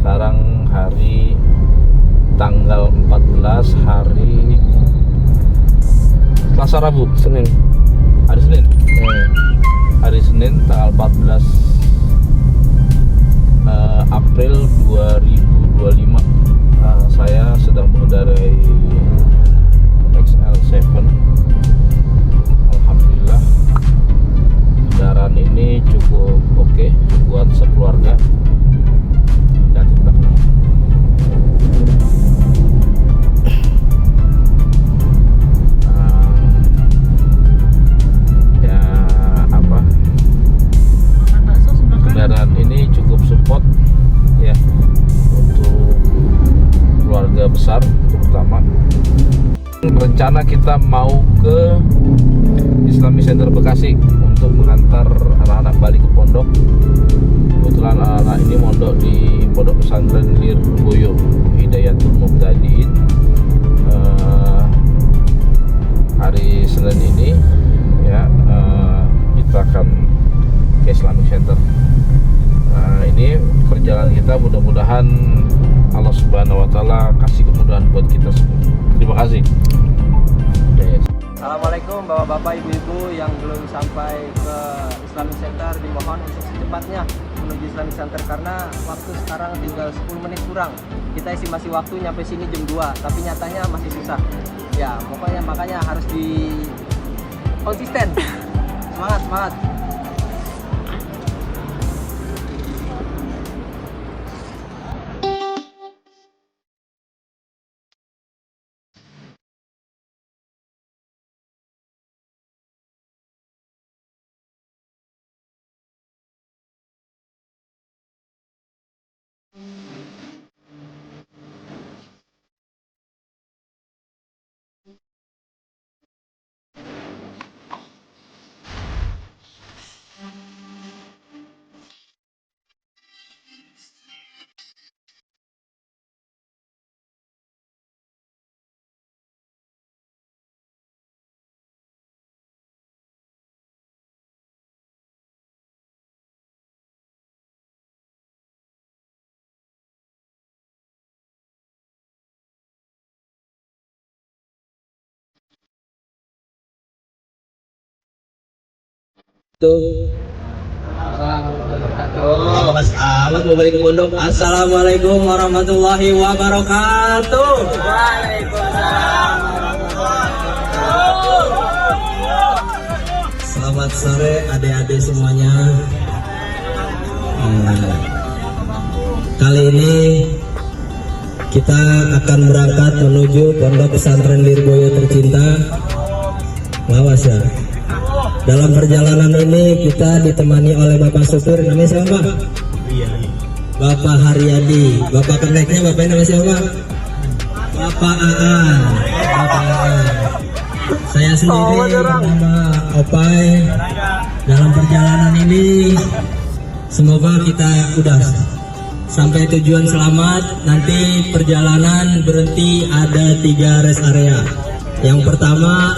Sekarang hari tanggal 14, hari Selasa, Rabu, Senin. Hari Senin. Hari Senin tanggal 14 April 2025. Saya sedang mengendarai XL7. Alhamdulillah kendaraan ini cukup oke buat sekeluarga. Kendaraan ini cukup support ya untuk keluarga besar terutama. Rencana kita mau ke Islamic Center Bekasi untuk mengantar anak-anak balik ke pondok. Kebetulan anak-anak ini mondok di Pondok Pesantren Lirboyo Hidayatul Mubtadiin. Hari Senin ini ya kita akan ke Islamic Center. Ini perjalanan kita, mudah-mudahan Allah Subhanahu wa Ta'ala kasih kemudahan buat kita semua. Terima kasih. Assalamualaikum bapak-bapak, ibu-ibu yang belum sampai ke Islamic Center, dimohon untuk secepatnya menuju Islamic Center karena waktu sekarang tinggal 10 menit kurang. Kita estimasi waktu nyampe sini jam 2, tapi nyatanya masih susah. Ya, pokoknya makanya harus konsisten. Semangat. Mas Ahmad mau balik ke pondok. Assalamualaikum warahmatullahi wabarakatuh. Waalaikumsalam. Selamat sore adik-adik semuanya. Kali ini kita akan berangkat menuju Pondok Pesantren Lirboyo tercinta. Lawas ya. Dalam perjalanan ini kita ditemani oleh Bapak Supir, namanya siapa Pak? Bapak Haryadi. Bapak keneknya bapaknya namanya siapa? Bapak Aan. Saya sendiri nama Opai. Dalam perjalanan ini semoga kita udah sampai tujuan selamat. Nanti perjalanan berhenti ada 3 rest area. Yang pertama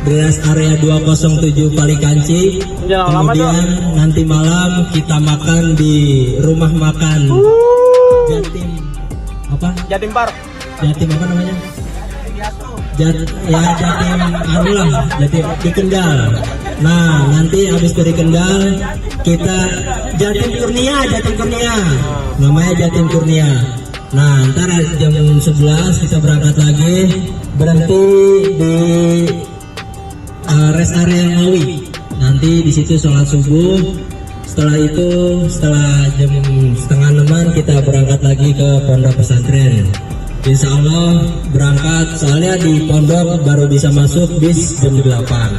di rest area 207 Palikanci. Kemudian nanti malam kita makan di rumah makan Jatim apa? Jatim Park. Jatim apa namanya? Jatim anulah, Jatim di Kendal. Nah, nanti habis dari Kendal kita Jatim Kurnia. Namanya Jatim Kurnia. Nah, ntar jam 11 kita berangkat lagi, berhenti di rest area Ngawi. Nanti di situ sholat subuh. Setelah itu, setelah jam 5:30 kita berangkat lagi ke pondok pesantren. Insya Allah berangkat, soalnya di pondok baru bisa masuk bis jam 8.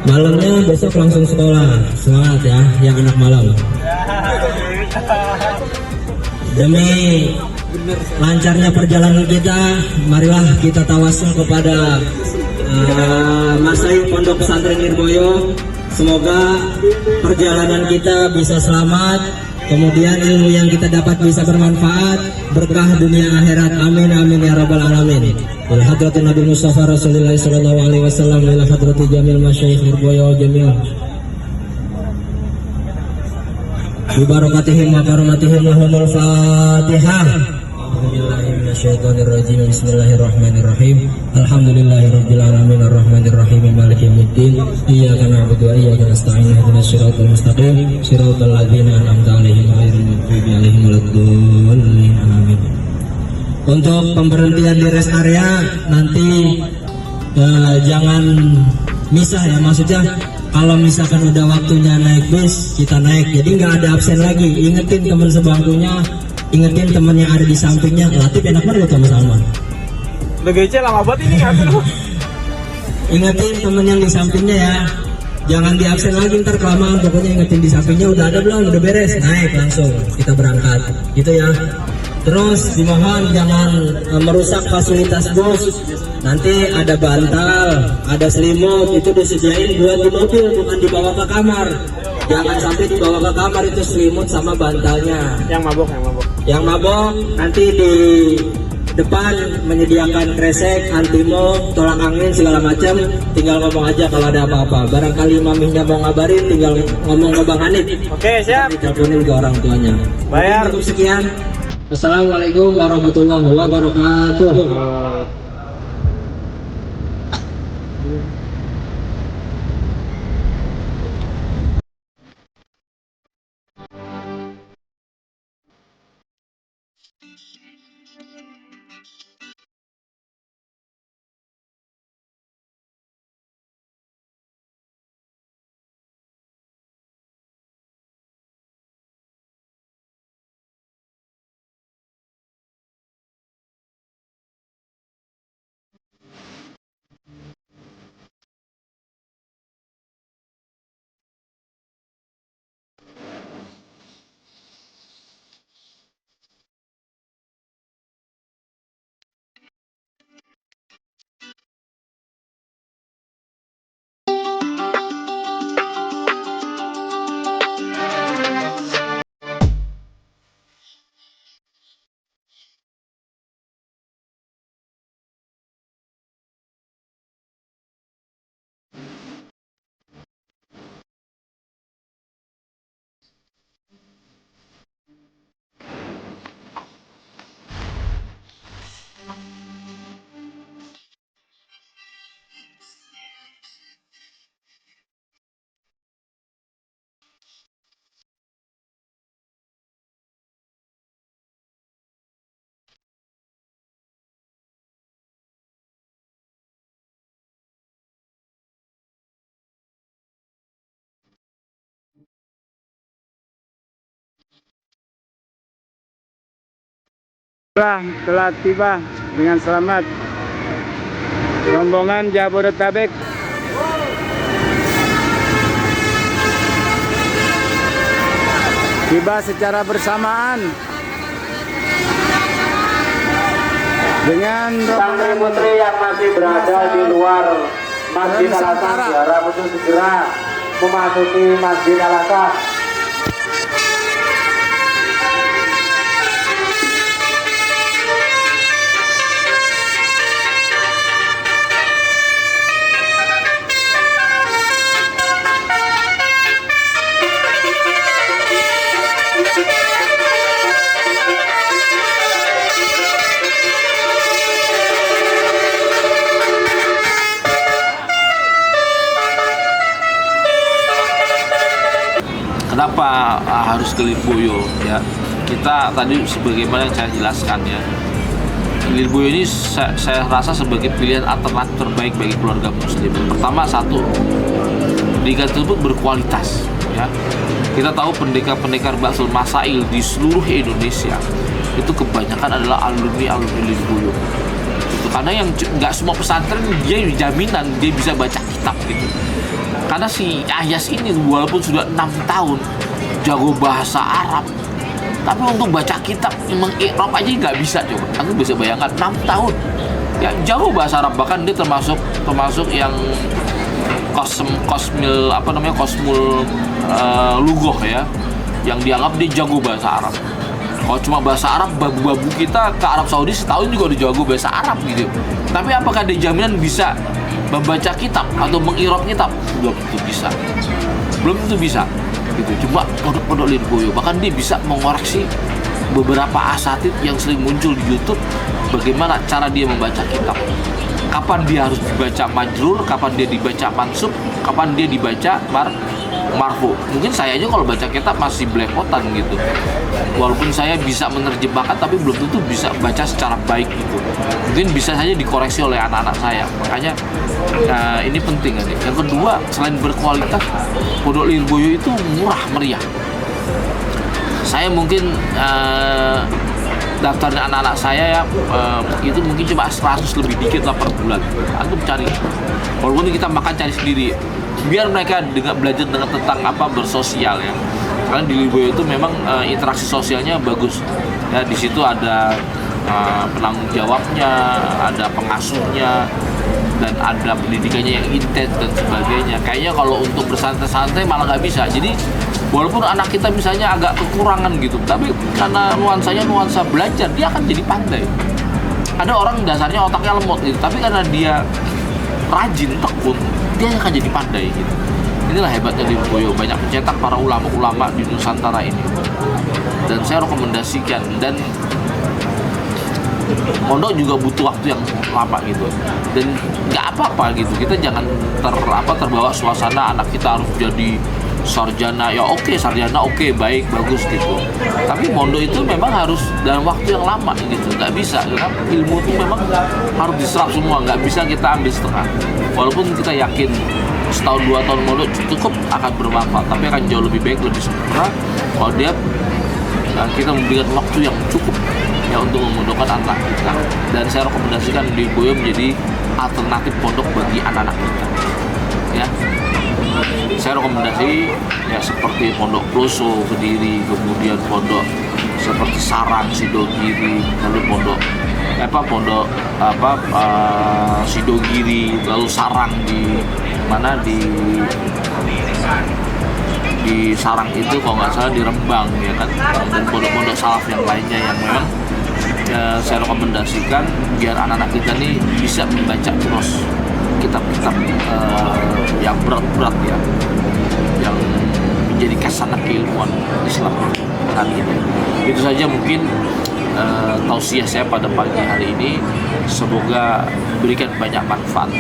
Malamnya besok langsung sekolah. Semangat ya, yang anak malam. Demi lancarnya perjalanan kita, marilah kita tawasul kepada Masai Pondok Pesantren Lirboyo. Semoga perjalanan kita bisa selamat, kemudian ilmu yang kita dapat bisa bermanfaat, berkah dunia akhirat. Amin amin ya rabbal alamin. Ila hadratin Nabi Mustafa Rasulullah sallallahu alaihi wasallam, ila hadrati jamil masyayikh Lirboyo jamil. bi barakatihim wa karomatihim lahumul Fatihah. A'udzubillahiminasyaitonirrajim. Bismillahirrahmanirrahim. Alhamdulillahirabbil alamin arrahmanir rahim maliki yaumiddin. Iyyaka na'budu wa iyyaka nasta'in ihdinas siratal mustaqim siratal ladzina an'amta 'alaihim ghairil maghdubi 'alaihim waladdallin. Amin. Untuk pemberhentian di rest area nanti jangan misah ya, maksudnya kalau misalkan udah waktunya naik bis kita naik, jadi nggak ada absen lagi. Ingetin teman sebangkunya, ingetin teman yang ada di sampingnya. Latif enak banget sama Salman. Udah gece lama banget ini ngatur. Ingetin teman yang di sampingnya ya, jangan di absen lagi ntar kelamaan. Pokoknya ingetin di sampingnya udah ada belum, udah beres, naik langsung kita berangkat gitu ya. Terus dimohon jangan merusak fasilitas bus. Nanti ada bantal, ada selimut, itu disediain buat di mobil, bukan dibawa ke kamar. Jangan sampai dibawa ke kamar itu selimut sama bantalnya. Yang mabok. Yang mabok nanti di depan menyediakan kresek, antimo, tolak angin segala macam. Tinggal ngomong aja kalau ada apa-apa. Barangkali maminya mau ngabarin, tinggal ngomong ke Bang Hanif. Oke, siap. Teleponin ke orang tuanya. Bayar. Cukup sekian. Assalamualaikum warahmatullahi wabarakatuh. Telah tiba dengan selamat rombongan Jabodetabek. Tiba secara bersamaan dengan Santri putri yang masih berada di luar Masjid Al-Hasan diharap untuk segera memasuki Masjid Al-Hasan. Kenapa harus ke Lirboyo ya? Kita tadi sebagaimana yang saya jelaskan ya, Lirboyo ini saya rasa sebagai pilihan alternatif terbaik bagi keluarga muslim. Pertama, satu, pendidikan tersebut berkualitas ya. Kita tahu pendekar-pendekar Ba'sul Masail di seluruh Indonesia itu kebanyakan adalah alumni Lirboyo. Karena yang nggak semua pesantren dia jaminan dia bisa baca kitab gitu. Karena si Ahyas ini walaupun sudah 6 tahun jago bahasa Arab, tapi untuk baca kitab memang i'rab aja nggak bisa. Coba aku bisa bayangkan 6 tahun ya jago bahasa Arab, bahkan dia termasuk yang kosmul lugoh ya, yang dianggap dia jago bahasa Arab. Kalau cuma bahasa Arab, babu-babu kita ke Arab Saudi setahun juga udah jago bahasa Arab gitu. Tapi apakah ada jaminan bisa membaca kitab atau mengirab kitab? Belum tentu bisa. gitu. Coba pondok-pondok Lirboyo, bahkan dia bisa mengoreksi beberapa asatid yang sering muncul di YouTube, bagaimana cara dia membaca kitab, kapan dia harus dibaca majrur, kapan dia dibaca mansub, kapan dia dibaca marfu. Mungkin saya aja kalau baca kitab masih belepotan gitu, walaupun saya bisa menerjemahkan tapi belum tentu bisa baca secara baik gitu. Mungkin bisa saja dikoreksi oleh anak-anak saya. Makanya ini penting nih. Yang kedua, selain berkualitas, Pondok Lirboyo itu murah meriah. Saya mungkin daftarnya anak-anak saya ya itu mungkin cuma 100 lebih dikit lah per bulan. Antum cari, walaupun kita makan cari sendiri, biar mereka belajar dengan tentang bersosial ya. Karena di Lirboyo itu memang interaksi sosialnya bagus ya. Di situ ada penanggung jawabnya, ada pengasuhnya, dan ada pendidikannya yang intens dan sebagainya. Kayaknya kalau untuk bersantai-santai malah nggak bisa. Jadi walaupun anak kita misalnya agak kekurangan gitu, tapi karena nuansanya nuansa belajar, dia akan jadi pandai. Ada orang dasarnya otaknya lemot gitu, tapi karena dia rajin, tekun, dia akan jadi pandai gitu. Inilah hebatnya Lirboyo, banyak mencetak para ulama-ulama di Nusantara ini. Dan saya rekomendasikan, dan pondok juga butuh waktu yang lama gitu. Dan nggak apa-apa gitu, kita jangan terbawa suasana anak kita harus jadi sarjana. Ya oke, sarjana oke, baik, bagus gitu. Tapi pondok itu memang harus dalam waktu yang lama gitu. Nggak bisa, karena ilmu itu memang harus diserap semua, nggak bisa kita ambil setengah. Walaupun kita yakin setahun 2 tahun pondok cukup akan bermanfaat, tapi akan jauh lebih baik, lebih sempurna kalau kita memberikan waktu yang cukup ya untuk memondokkan anak kita. Dan saya rekomendasikan Lirboyo menjadi alternatif pondok bagi anak-anak kita ya. Saya rekomendasi ya seperti Pondok Ploso Kediri, kemudian pondok seperti Sarang Sidogiri, lalu pondok Sidogiri, lalu Sarang di mana di Sarang itu kalau nggak salah di Rembang ya kan, dan pondok-pondok salaf yang lainnya yang memang saya rekomendasikan biar anak-anak kita nih bisa membaca terus kitab-kitab yang berat-berat ya, yang menjadi khazanah keilmuan Islam hari ini. Itu saja mungkin tausiah saya pada pagi hari ini, semoga berikan banyak manfaat.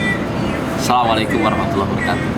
Assalamualaikum warahmatullahi wabarakatuh.